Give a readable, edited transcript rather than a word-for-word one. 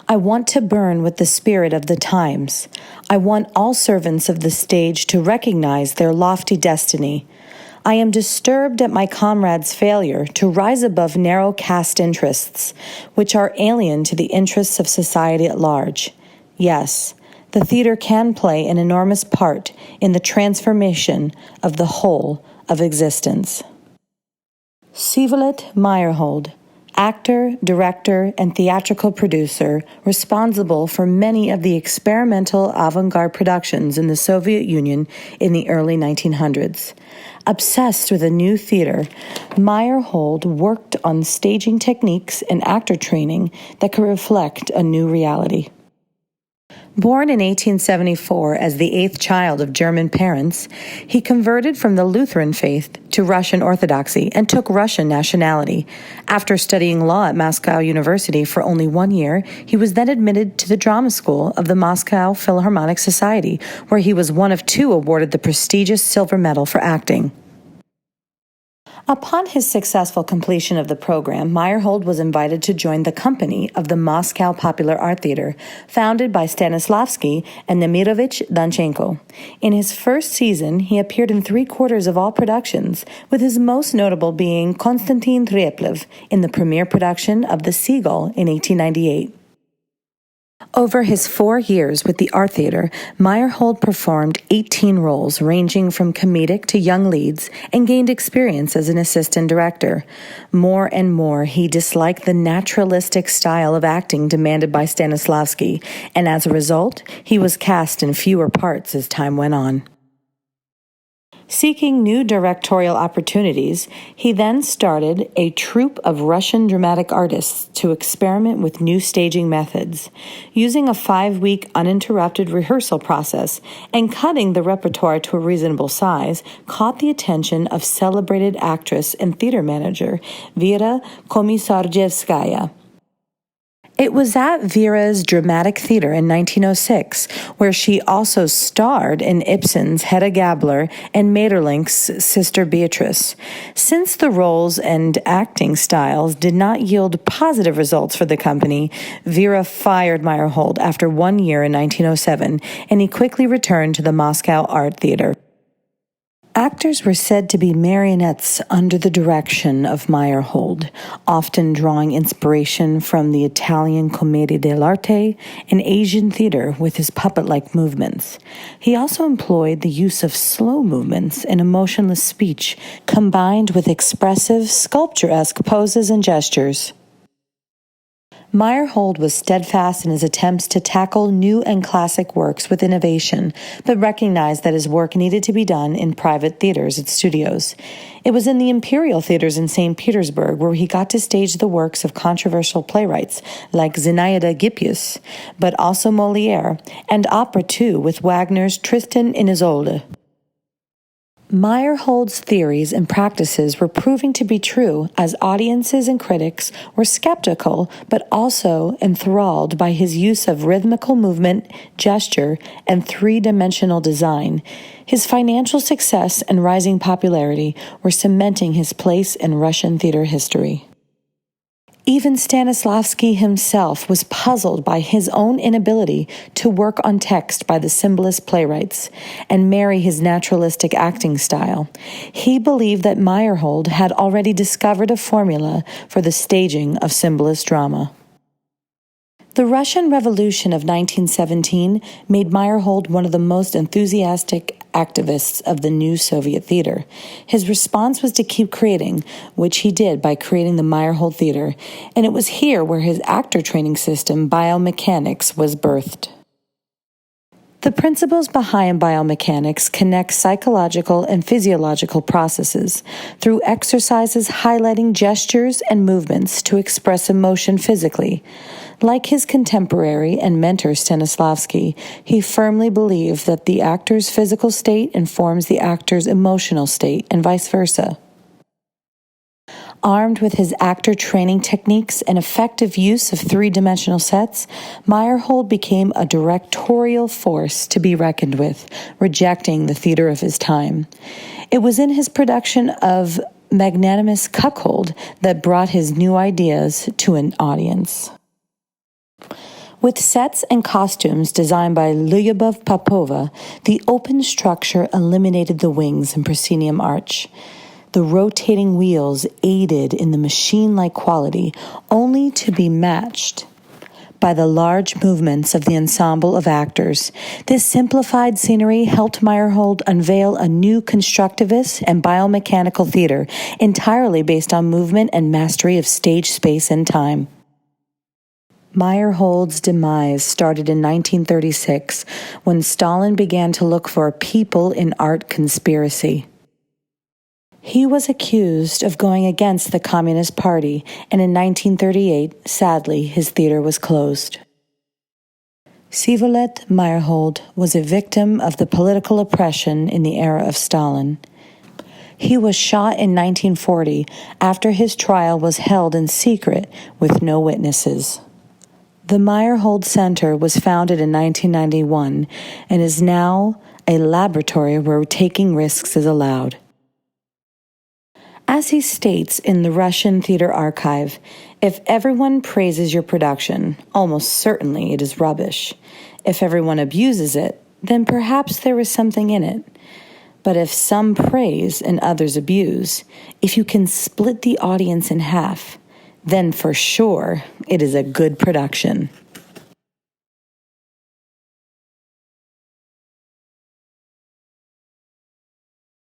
I want to burn with the spirit of the times. I want all servants of the stage to recognize their lofty destiny. I am disturbed at my comrades' failure to rise above narrow caste interests, which are alien to the interests of society at large. Yes, the theater can play an enormous part in the transformation of the whole of existence. Sivalet Meyerhold, actor, director, and theatrical producer responsible for many of the experimental avant-garde productions in the Soviet Union in the early 1900s. Obsessed with a new theater, Meyerhold worked on staging techniques and actor training that could reflect a new reality. Born in 1874 as the eighth child of German parents, he converted from the Lutheran faith to Russian Orthodoxy and took Russian nationality. After studying law at Moscow University for only 1 year, he was then admitted to the drama school of the Moscow Philharmonic Society, where he was one of two awarded the prestigious silver medal for acting. Upon his successful completion of the program, Meyerhold was invited to join the company of the Moscow Popular Art Theater, founded by Stanislavski and Nemirovich Danchenko. In his first season, he appeared in 3/4 of all productions, with his most notable being Konstantin Treplev in the premiere production of The Seagull in 1898. Over his 4 years with the Art Theater, Meyerhold performed 18 roles ranging from comedic to young leads and gained experience as an assistant director. More and more, he disliked the naturalistic style of acting demanded by Stanislavski, and as a result, he was cast in fewer parts as time went on. Seeking new directorial opportunities, he then started a troupe of Russian dramatic artists to experiment with new staging methods. Using a 5-week uninterrupted rehearsal process and cutting the repertoire to a reasonable size caught the attention of celebrated actress and theater manager Vera Komisarjevskaya. It was at Vera's Dramatic Theater in 1906, where she also starred in Ibsen's Hedda Gabler and Maeterlinck's Sister Beatrice. Since the roles and acting styles did not yield positive results for the company, Vera fired Meyerhold after 1 year in 1907, and he quickly returned to the Moscow Art Theater. Actors were said to be marionettes under the direction of Meyerhold, often drawing inspiration from the Italian Commedia dell'arte and Asian theater with his puppet-like movements. He also employed the use of slow movements and emotionless speech, combined with expressive, sculpturesque poses and gestures. Meyerhold was steadfast in his attempts to tackle new and classic works with innovation, but recognized that his work needed to be done in private theaters at studios. It was in the Imperial Theaters in St. Petersburg where he got to stage the works of controversial playwrights like Zinaida Gippius, but also Molière, and opera too with Wagner's Tristan and Isolde. Meyerhold's theories and practices were proving to be true as audiences and critics were skeptical but also enthralled by his use of rhythmical movement, gesture, and three-dimensional design. His financial success and rising popularity were cementing his place in Russian theater history. Even Stanislavski himself was puzzled by his own inability to work on text by the symbolist playwrights and marry his naturalistic acting style. He believed that Meyerhold had already discovered a formula for the staging of symbolist drama. The Russian Revolution of 1917 made Meyerhold one of the most enthusiastic activists of the new Soviet theater. His response was to keep creating, which he did by creating the Meyerhold Theater, and it was here where his actor training system, biomechanics, was birthed. The principles behind biomechanics connect psychological and physiological processes through exercises highlighting gestures and movements to express emotion physically. Like his contemporary and mentor Stanislavski, he firmly believed that the actor's physical state informs the actor's emotional state and vice versa. Armed with his actor training techniques and effective use of three-dimensional sets, Meyerhold became a directorial force to be reckoned with, rejecting the theater of his time. It was in his production of Magnanimous Cuckold that brought his new ideas to an audience. With sets and costumes designed by Lyubov Popova, the open structure eliminated the wings and proscenium arch. The rotating wheels aided in the machine-like quality, only to be matched by the large movements of the ensemble of actors. This simplified scenery helped Meyerhold unveil a new constructivist and biomechanical theater entirely based on movement and mastery of stage space and time. Meyerhold's demise started in 1936 when Stalin began to look for a people in art conspiracy. He was accused of going against the Communist Party, and in 1938, sadly, his theater was closed. Vsevolod Meyerhold was a victim of the political oppression in the era of Stalin. He was shot in 1940 after his trial was held in secret with no witnesses. The Meyerhold Center was founded in 1991 and is now a laboratory where taking risks is allowed. As he states in the Russian Theater Archive, if everyone praises your production, almost certainly it is rubbish. If everyone abuses it, then perhaps there is something in it. But if some praise and others abuse, if you can split the audience in half, then for sure it is a good production.